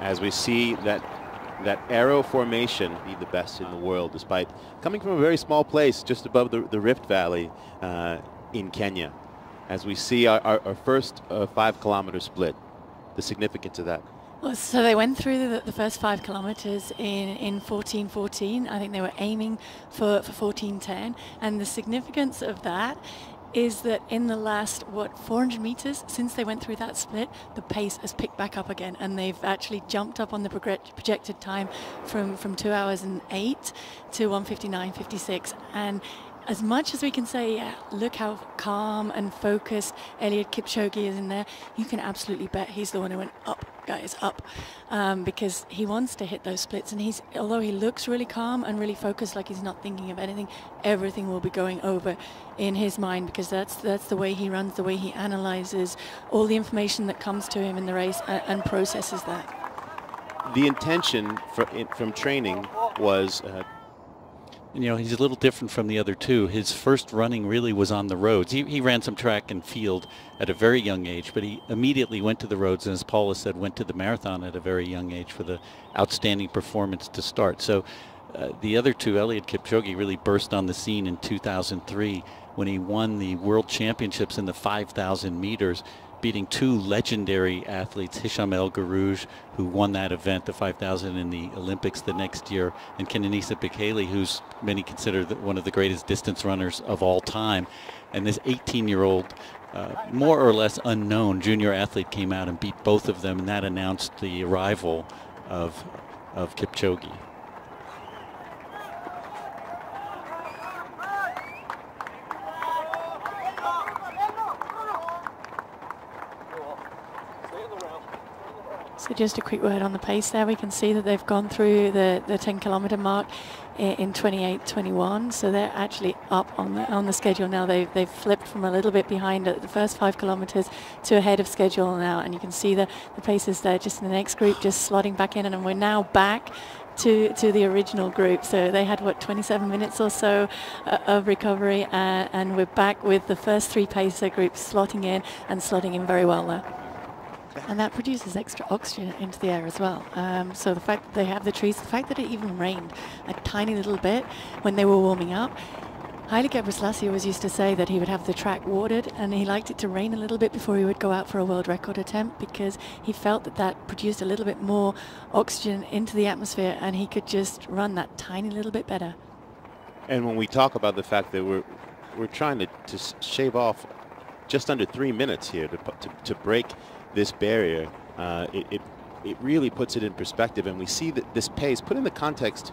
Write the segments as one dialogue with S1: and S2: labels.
S1: as we see that arrow formation be the best in the world, despite coming from a very small place just above the Rift Valley in Kenya. As we see our first 5 kilometer split, the significance of that.
S2: Well, so they went through the first 5 kilometers in 14:14. I think they were aiming for 14:10. And the significance of that is that in the last, 400 meters since they went through that split, the pace has picked back up again, and they've actually jumped up on the projected time from 2 hours and 8 to 1:59:56. And as much as we can say, yeah, look how calm and focused Eliud Kipchoge is in there, you can absolutely bet he's the one who went up, guys, up, because he wants to hit those splits. And although he looks really calm and really focused, like he's not thinking of anything, everything will be going over in his mind, because that's the way he runs, the way he analyzes all the information that comes to him in the race and processes that.
S1: The intention from training was.
S3: You know, he's a little different from the other two. His first running really was on the roads. He ran some track and field at a very young age, but he immediately went to the roads, and as Paula said, went to the marathon at a very young age for the outstanding performance to start. So the other two, Eliud Kipchoge, really burst on the scene in 2003 when he won the World Championships in the 5,000 meters, beating 2 legendary athletes, Hisham El Garouj, who won that event, the 5,000 in the Olympics the next year, and Kenenisa Bekele, who's many consider one of the greatest distance runners of all time. And this 18-year-old, more or less unknown junior athlete came out and beat both of them, and that announced the arrival of Kipchoge.
S2: So just a quick word on the pace there. We can see that they've gone through the 10-kilometer mark in 28:21. So they're actually up on the schedule now. They've flipped from a little bit behind at the first 5 kilometers to ahead of schedule now. And you can see the paces there just in the next group, just slotting back in. And we're now back to the original group. So they had, 27 minutes or so of recovery. And we're back with the first 3 pacer groups slotting in very well there. And that produces extra oxygen into the air as well. So the fact that they have the trees, the fact that it even rained a tiny little bit when they were warming up. Haile Gebrselassie always used to say that he would have the track watered, and he liked it to rain a little bit before he would go out for a world record attempt, because he felt that produced a little bit more oxygen into the atmosphere, and he could just run that tiny little bit better.
S1: And when we talk about the fact that we're trying to shave off just under 3 minutes here to break this barrier, it really puts it in perspective, and we see that this pace, put in the context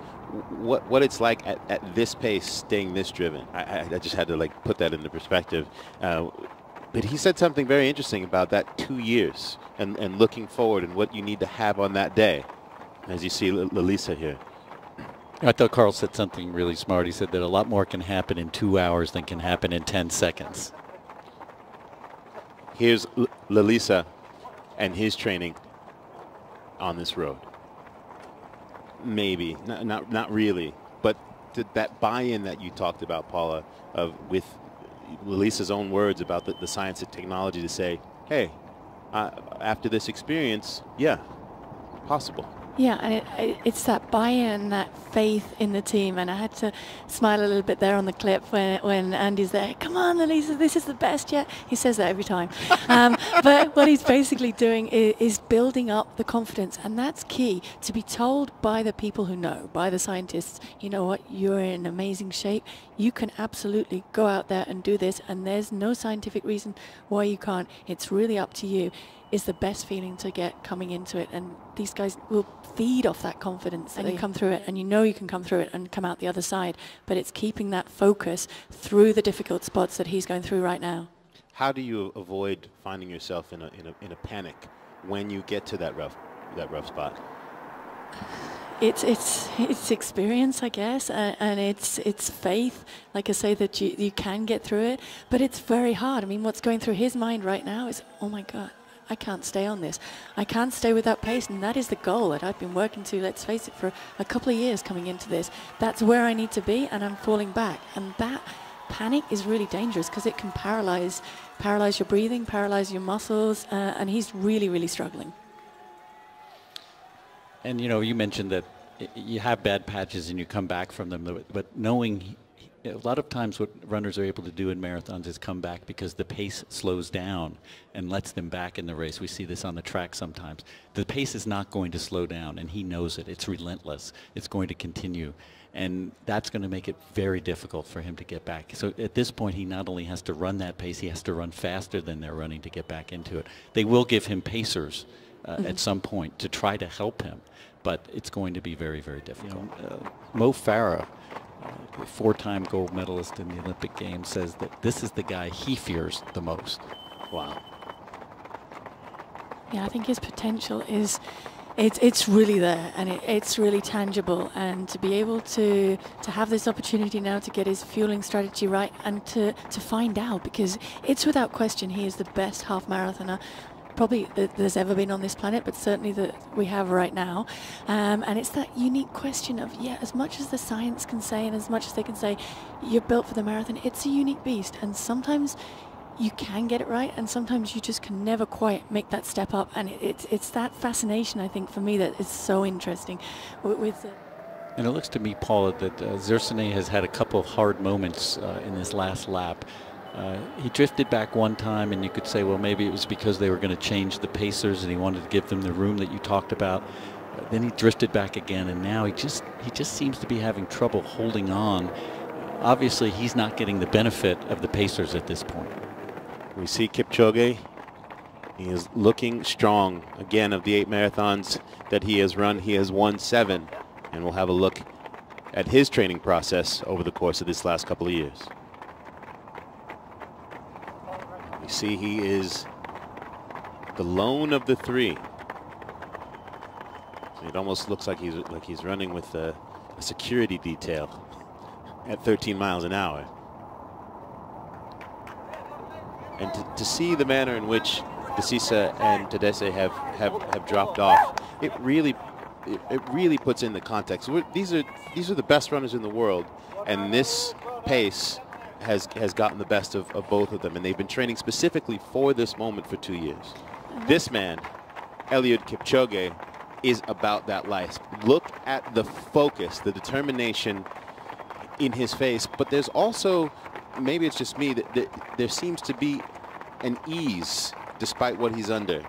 S1: what it's like at this pace, staying this driven. I just had to put that into perspective. But he said something very interesting about that 2 years and looking forward and what you need to have on that day, as you see Lalisa here.
S3: I thought Carl said something really smart. He said that a lot more can happen in 2 hours than can happen in 10 seconds.
S1: Here's Lalisa and his training on this road. Maybe not really, but that buy-in that you talked about, Paula, with Lalisa's own words about the science and technology to say, hey, after this experience, yeah, possible.
S2: Yeah, and it's that buy-in, that faith in the team. And I had to smile a little bit there on the clip when Andy's there. Come on, Lalisa, this is the best yet. He says that every time. But what he's basically doing is building up the confidence. And that's key, to be told by the people who know, by the scientists, you know what, you're in amazing shape. You can absolutely go out there and do this. And there's no scientific reason why you can't. It's really up to you. Is the best feeling to get coming into it, and these guys will feed off that confidence, and you come through it, and you know you can come through it and come out the other side. But it's keeping that focus through the difficult spots that he's going through right now.
S1: How do you avoid finding yourself in a panic when you get to that rough spot?
S2: It's experience, I guess, and it's faith, like I say, that you can get through it. But it's very hard. I mean, what's going through his mind right now is, oh my God, I can't stay on this. I can't stay with that pace, and that is the goal that I've been working to, let's face it, for a couple of years coming into this. That's where I need to be, and I'm falling back. And that panic is really dangerous, because it can paralyze your breathing, paralyze your muscles, and he's really, really struggling.
S3: And you know, you mentioned that you have bad patches and you come back from them, but knowing a lot of times what runners are able to do in marathons is come back because the pace slows down and lets them back in the race. We see this on the track sometimes. The pace is not going to slow down, and he knows it. It's relentless. It's going to continue. And that's going to make it very difficult for him to get back. So at this point, he not only has to run that pace, he has to run faster than they're running to get back into it. They will give him pacers at some point to try to help him, but it's going to be very, very difficult. You know, Mo Farah, the 4-time gold medalist in the Olympic Games, says that this is the guy he fears the most. Wow.
S2: Yeah, I think his potential is, it's really there, and it's really tangible. And to be able to have this opportunity now to get his fueling strategy right and to find out, because it's without question he is the best half marathoner probably that there's ever been on this planet, but certainly that we have right now. And it's that unique question of, yeah, as much as the science can say and as much as they can say you're built for the marathon, it's a unique beast, and sometimes you can get it right and sometimes you just can never quite make that step up. And it's that fascination, I think, for me that is so interesting with
S3: and it looks to me, Paula, that Zersine has had a couple of hard moments in this last lap. He drifted back one time, and you could say, well, maybe it was because they were going to change the pacers and he wanted to give them the room that you talked about. Then he drifted back again, and now he just seems to be having trouble holding on. Obviously, he's not getting the benefit of the pacers at this point.
S1: We see Kipchoge. He is looking strong. Again, of the 8 marathons that he has run, he has won 7. And we'll have a look at his training process over the course of this last couple of years. We see he is the lone of the 3. It almost looks like he's running with a security detail at 13 miles an hour. And to see the manner in which Desisa and Tadesse have dropped off, it really puts in the context. These are the best runners in the world, and this pace has gotten the best of both of them, and they've been training specifically for this moment for 2 years. This man, Eliud Kipchoge, is about that life. Look at the focus, the determination in his face, but there's also, maybe it's just me, that there seems to be an ease despite what he's under.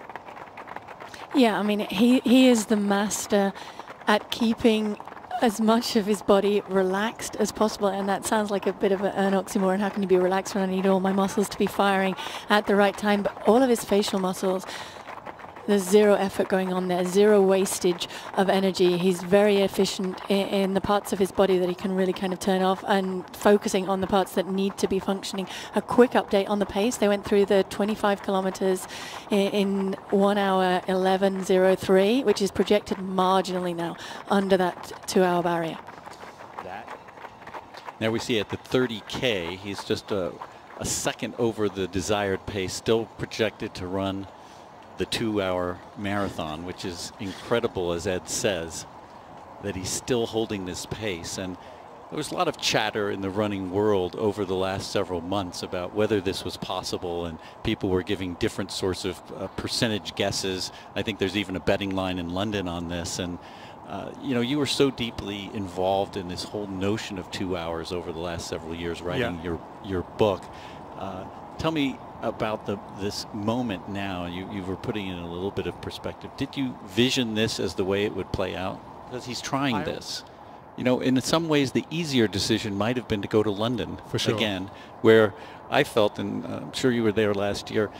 S2: Yeah, I mean, he is the master at keeping as much of his body relaxed as possible, and that sounds like a bit of an oxymoron. How can you be relaxed when I need all my muscles to be firing at the right time? But all of his facial muscles, there's zero effort going on there, zero wastage of energy. He's very efficient in the parts of his body that he can really kind of turn off and focusing on the parts that need to be functioning. A quick update on the pace. They went through the 25 kilometers in 1 hour 11:03, which is projected marginally now under that 2-hour barrier.
S3: Now we see at the 30K, he's just a second over the desired pace, still projected to run the 2-hour marathon, which is incredible, as Ed says, that he's still holding this pace. And there was a lot of chatter in the running world over the last several months about whether this was possible, and people were giving different sorts of percentage guesses. I think there's even a betting line in London on this. And you know, you were so deeply involved in this whole notion of 2 hours over the last several years, writing your book. Tell me about this moment now. You were putting in a little bit of perspective. Did you vision this as the way it would play out? Because he's trying this. You know, in some ways, the easier decision might have been to go to London for sure. Again, where I felt, and I'm sure you were there last year,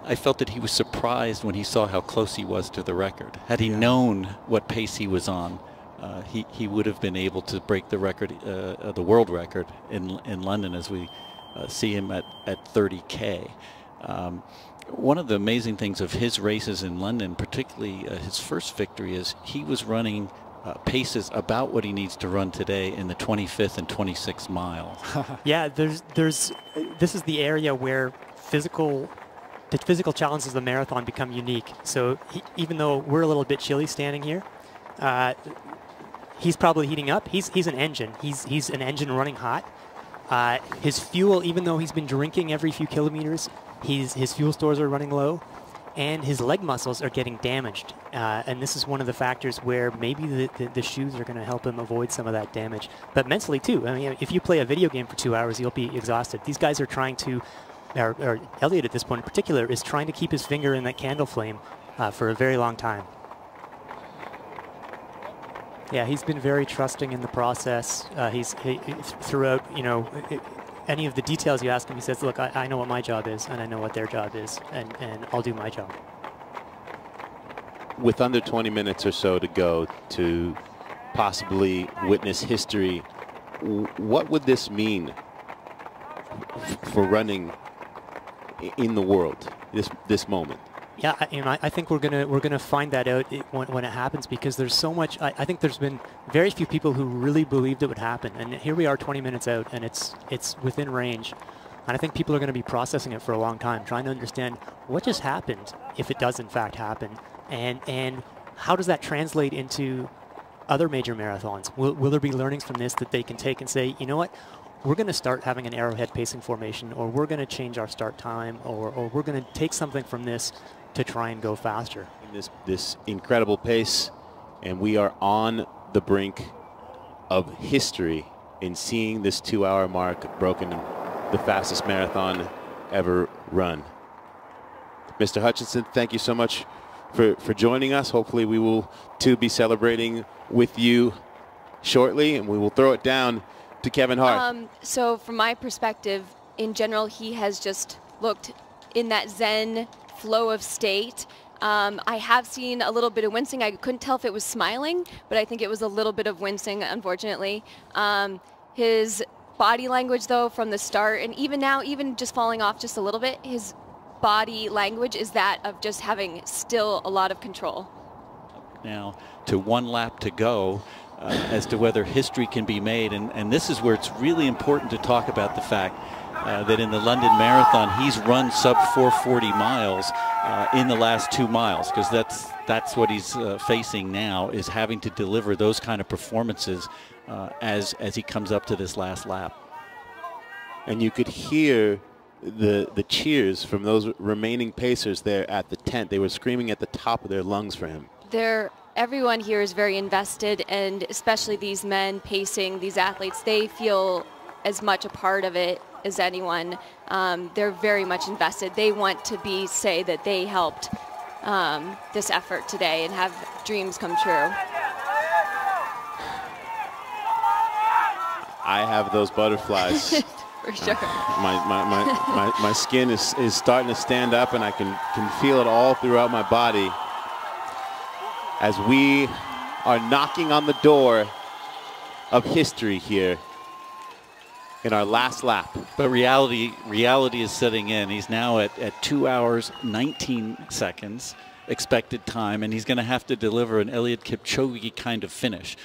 S3: I felt that he was surprised when he saw how close he was to the record. Had he known what pace he was on, he would have been able to break the record, the world record in London, as we see him at 30K. One of the amazing things of his races in London, particularly his first victory, is he was running paces about what he needs to run today in the 25th and 26th mile.
S4: Yeah, this is the area where the physical challenges of the marathon become unique. So even though we're a little bit chilly standing here, he's probably heating up. He's an engine. He's an engine running hot. His fuel, even though he's been drinking every few kilometers, his fuel stores are running low. and his leg muscles are getting damaged. And this is one of the factors where maybe the shoes are going to help him avoid some of that damage. But mentally too, I mean, if you play a video game for 2 hours, you'll be exhausted. These guys are trying to, or Eliud at this point in particular, is trying to keep his finger in that candle flame for a very long time. Yeah, he's been very trusting in the process. He throughout, you know, any of the details you ask him, he says, look, I know what my job is, and I know what their job is, and I'll do my job.
S1: With under 20 minutes or so to go to possibly witness history, what would this mean for running in the world, this moment?
S4: Yeah, I think we're gonna find that out when it happens, because there's so much. I think there's been very few people who really believed it would happen, and here we are 20 minutes out, and it's within range, and I think people are going to be processing it for a long time, trying to understand what just happened, if it does in fact happen, and how does that translate into other major marathons? Will there be learnings from this that they can take and say, you know what? We're going to start having an arrowhead pacing formation, or we're going to change our start time, or we're going to take something from this to try and go faster.
S1: This incredible pace, and we are on the brink of history in seeing this 2-hour mark broken, the fastest marathon ever run. Mr. Hutchinson, thank you so much for joining us. Hopefully we will too be celebrating with you shortly, and we will throw it down to Kevin Hart.
S5: So from my perspective, in general, he has just looked in that zen flow of state. I have seen a little bit of wincing. I couldn't tell if it was smiling, but I think it was a little bit of wincing, unfortunately. His body language, though, from the start, and even now, even just falling off just a little bit, his body language is that of just having still a lot of control.
S3: Now, to 1 lap to go, as to whether history can be made, and this is where it's really important to talk about the fact that in the London Marathon he's run sub 440 miles in the last 2 miles, because that's what he's facing now, is having to deliver those kind of performances as he comes up to this last lap.
S1: And you could hear the cheers from those remaining pacers there at the tent. They were screaming at the top of their lungs for him.
S5: Everyone here is very invested, and especially these men pacing, these athletes, they feel as much a part of it as anyone. They're very much invested. They want to say that they helped this effort today and have dreams come true.
S1: I have those butterflies.
S5: For sure.
S1: My skin is starting to stand up, and I can feel it all throughout my body as we are knocking on the door of history here in our last lap.
S3: But reality is setting in. He's now at 2 hours 19 seconds expected time, and he's going to have to deliver an Eliud Kipchoge kind of finish.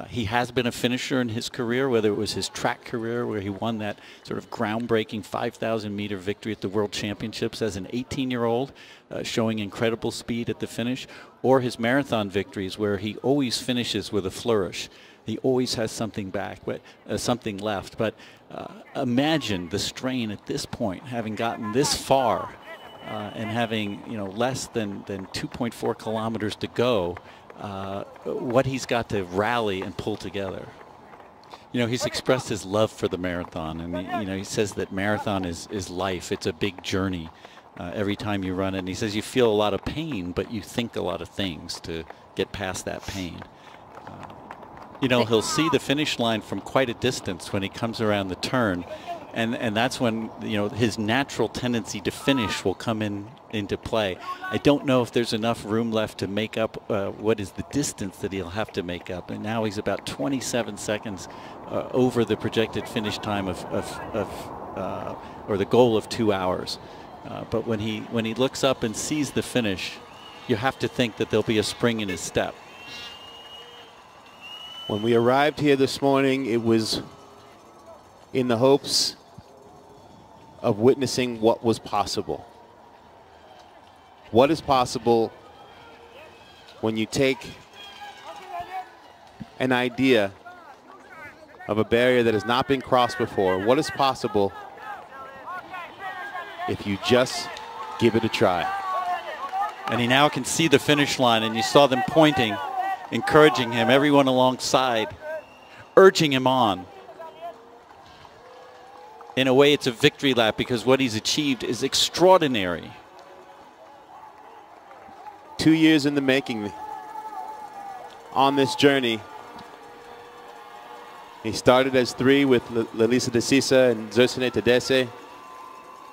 S3: He has been a finisher in his career, whether it was his track career where he won that sort of groundbreaking 5,000-meter victory at the World Championships as an 18-year-old, showing incredible speed at the finish, or his marathon victories where he always finishes with a flourish. He always has something back, but something left. But imagine the strain at this point, having gotten this far and having less than 2.4 kilometers to go. What he's got to rally and pull together. He's expressed his love for the marathon, and he says that marathon is life. It's a big journey every time you run it. And he says you feel a lot of pain, but you think a lot of things to get past that pain. He'll see the finish line from quite a distance when he comes around the turn, and that's when his natural tendency to finish will come into play. I don't know if there's enough room left to make up what is the distance that he'll have to make up, and now he's about 27 seconds over the projected finish time or the goal of 2 hours. But when he looks up and sees the finish, you have to think that there'll be a spring in his step.
S1: When we arrived here this morning, it was in the hopes of witnessing what was possible. What is possible when you take an idea of a barrier that has not been crossed before? What is possible if you just give it a try?
S3: And he now can see the finish line, and you saw them pointing, encouraging him, everyone alongside, urging him on. In a way, it's a victory lap because what he's achieved is extraordinary.
S1: 2 years in the making on this journey. He started as 3 with Lalisa de Sisa and Zercine Tadesse.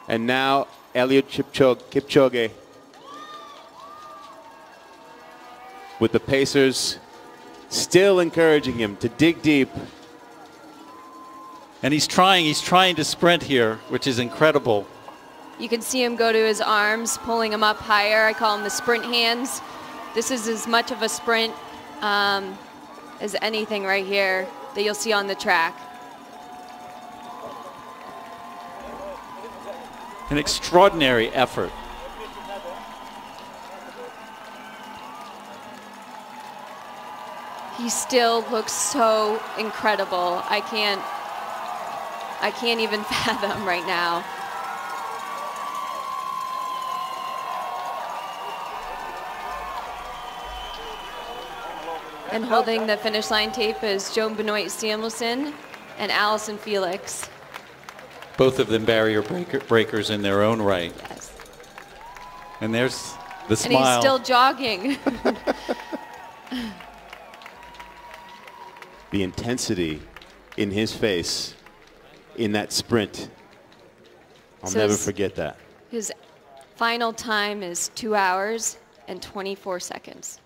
S1: And now Eliud Kipchoge with the pacers still encouraging him to dig deep.
S3: And he's trying to sprint here, which is incredible.
S5: You can see him go to his arms, pulling him up higher. I call them the sprint hands. This is as much of a sprint as anything right here that you'll see on the track.
S3: An extraordinary effort.
S5: He still looks so incredible. I can't even fathom right now. And holding the finish line tape is Joan Benoit Samuelson and Allison Felix.
S3: Both of them barrier breakers in their own right.
S5: Yes.
S3: And there's the smile.
S5: And he's still jogging.
S1: The intensity in his face in that sprint. I'll never forget that.
S5: His final time is 2 hours and 24 seconds.